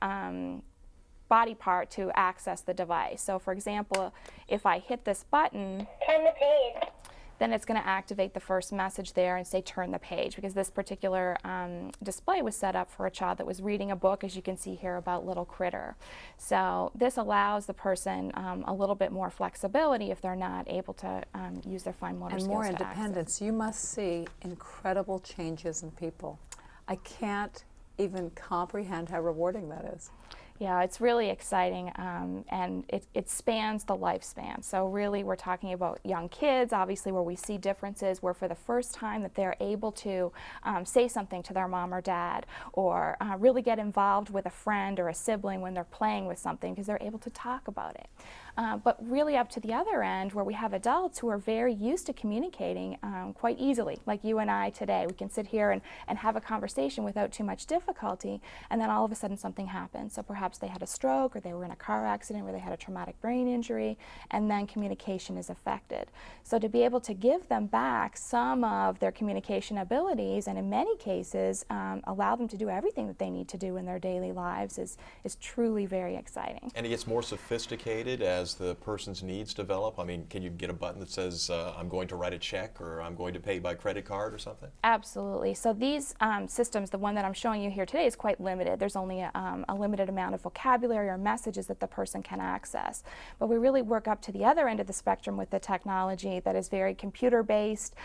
body part to access the device. So for example, if I hit this button, Turn the page. then it's going to activate the first message there and say turn the page, because this particular display was set up for a child that was reading a book, as you can see here, about Little Critter. So this allows the person a little bit more flexibility if they're not able to use their fine motor skills And more to independence. access. You must see incredible changes in people. I can't even comprehend how rewarding that is. Yeah, it's really exciting, and it spans the lifespan. So really we're talking about young kids, obviously, where we see differences where for the first time that they're able to say something to their mom or dad, or really get involved with a friend or a sibling when they're playing with something, because they're able to talk about it. But really up to the other end, where we have adults who are very used to communicating quite easily, like you and I today. We can sit here and have a conversation without too much difficulty, and then all of a sudden something happens. So perhaps they had a stroke, or they were in a car accident where they had a traumatic brain injury, and then communication is affected. So to be able to give them back some of their communication abilities, and in many cases allow them to do everything that they need to do in their daily lives, is truly very exciting. And it gets more sophisticated as the person's needs develop? I mean, can you get a button that says, I'm going to write a check, or I'm going to pay by credit card or something? Absolutely. So these systems, the one that I'm showing you here today, is quite limited. There's only a limited amount of vocabulary or messages that the person can access. But we really work up to the other end of the spectrum with the technology that is very computer-based,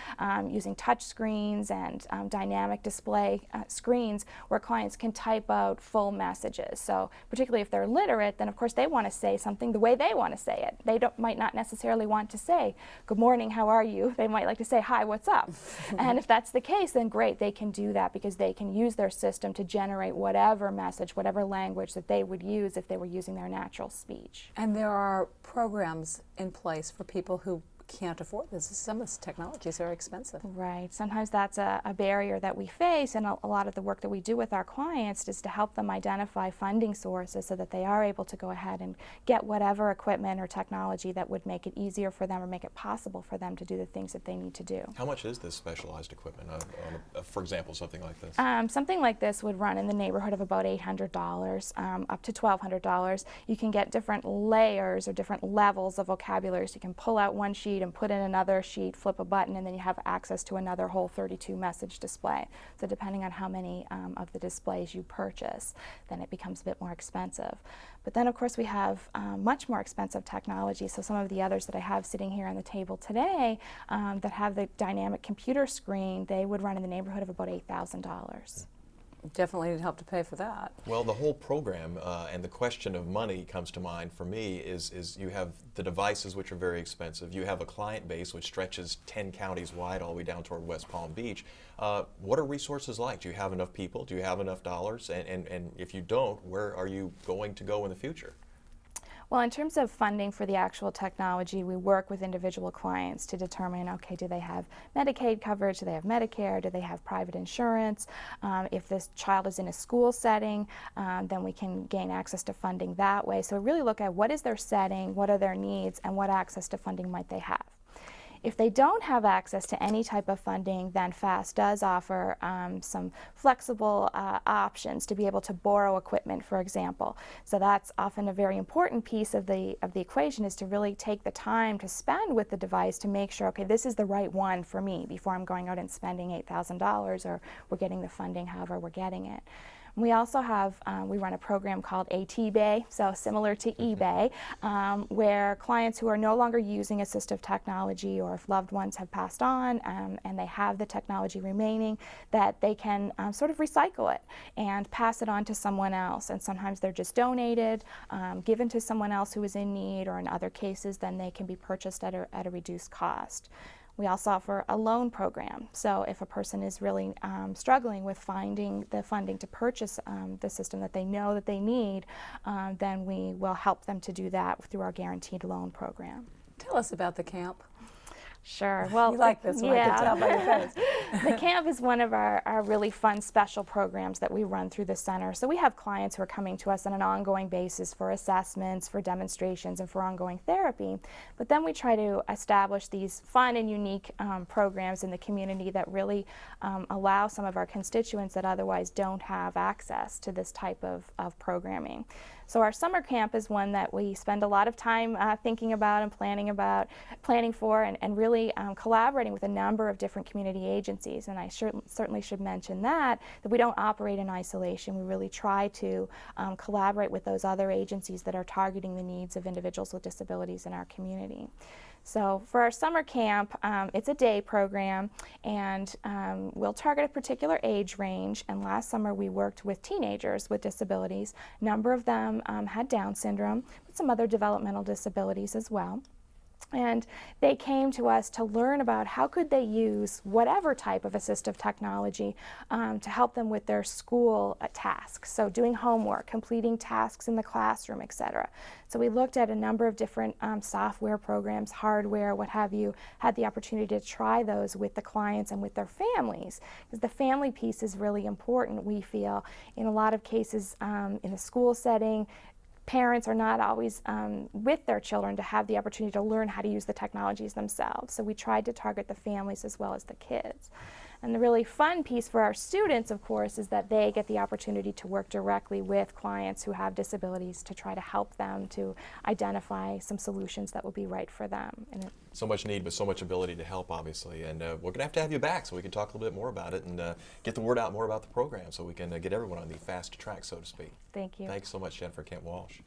using touch screens and dynamic display screens, where clients can type out full messages. So particularly if they're literate, then of course they want to say something the way they want to say it. They might not necessarily want to say, good morning, how are you? They might like to say, hi, what's up? And if that's the case, then great, they can do that, because they can use their system to generate whatever message, whatever language that they would use if they were using their natural speech. And there are programs in place for people who can't afford this. Some of this technology is very expensive. Right. Sometimes that's a barrier that we face, and a lot of the work that we do with our clients is to help them identify funding sources so that they are able to go ahead and get whatever equipment or technology that would make it easier for them or make it possible for them to do the things that they need to do. How much is this specialized equipment, for example, something like this? Something like this would run in the neighborhood of about $800, up to $1,200. You can get different layers or different levels of vocabulary. So you can pull out one sheet and put in another sheet, flip a button, and then you have access to another whole 32 message display. So depending on how many of the displays you purchase, then it becomes a bit more expensive. But then of course we have much more expensive technology. So some of the others that I have sitting here on the table today that have the dynamic computer screen, they would run in the neighborhood of about $8,000. Definitely need help to pay for that. Well, the whole program and the question of money comes to mind for me is you have the devices, which are very expensive. You have a client base which stretches 10 counties wide all the way down toward West Palm Beach. What are resources like? Do you have enough people? Do you have enough dollars? And if you don't, where are you going to go in the future? Well, in terms of funding for the actual technology, we work with individual clients to determine, okay, do they have Medicaid coverage, do they have Medicare, do they have private insurance? If this child is in a school setting, then we can gain access to funding that way. So we really look at what is their setting, what are their needs, and what access to funding might they have. If they don't have access to any type of funding, then FAST does offer some flexible options to be able to borrow equipment, for example. So that's often a very important piece of the equation, is to really take the time to spend with the device to make sure, okay, this is the right one for me before I'm going out and spending $8,000, or we're getting the funding however we're getting it. We also have, we run a program called AT-Bay, so similar to eBay, where clients who are no longer using assistive technology, or if loved ones have passed on and they have the technology remaining, that they can sort of recycle it and pass it on to someone else. And sometimes they're just donated, given to someone else who is in need, or in other cases, then they can be purchased at a reduced cost. We also offer a loan program. So if a person is really struggling with finding the funding to purchase the system that they know that they need, then we will help them to do that through our guaranteed loan program. Tell us about the camp. Sure. Well, You like this one, I can tell by your face. The camp is one of our really fun special programs that we run through the center. So we have clients who are coming to us on an ongoing basis for assessments, for demonstrations, and for ongoing therapy. But then we try to establish these fun and unique programs in the community that really allow some of our constituents that otherwise don't have access to this type of programming. So our summer camp is one that we spend a lot of time thinking about and planning for, and really collaborating with a number of different community agencies. And I certainly should mention that we don't operate in isolation. We really try to collaborate with those other agencies that are targeting the needs of individuals with disabilities in our community. So for our summer camp, it's a day program, and we'll target a particular age range. And last summer we worked with teenagers with disabilities. A number of them had Down syndrome, but some other developmental disabilities as well. And they came to us to learn about how could they use whatever type of assistive technology to help them with their school tasks. So doing homework, completing tasks in the classroom, etc. So we looked at a number of different software programs, hardware, what have you, had the opportunity to try those with the clients and with their families, because the family piece is really important, we feel. In a lot of cases in a school setting, parents are not always with their children to have the opportunity to learn how to use the technologies themselves. So we tried to target the families as well as the kids. And the really fun piece for our students, of course, is that they get the opportunity to work directly with clients who have disabilities to try to help them to identify some solutions that will be right for them. And so much need, but so much ability to help, obviously. And we're going to have you back so we can talk a little bit more about it and get the word out more about the program so we can get everyone on the fast track, so to speak. Thank you. Thanks so much, Jennifer Kent-Walsh.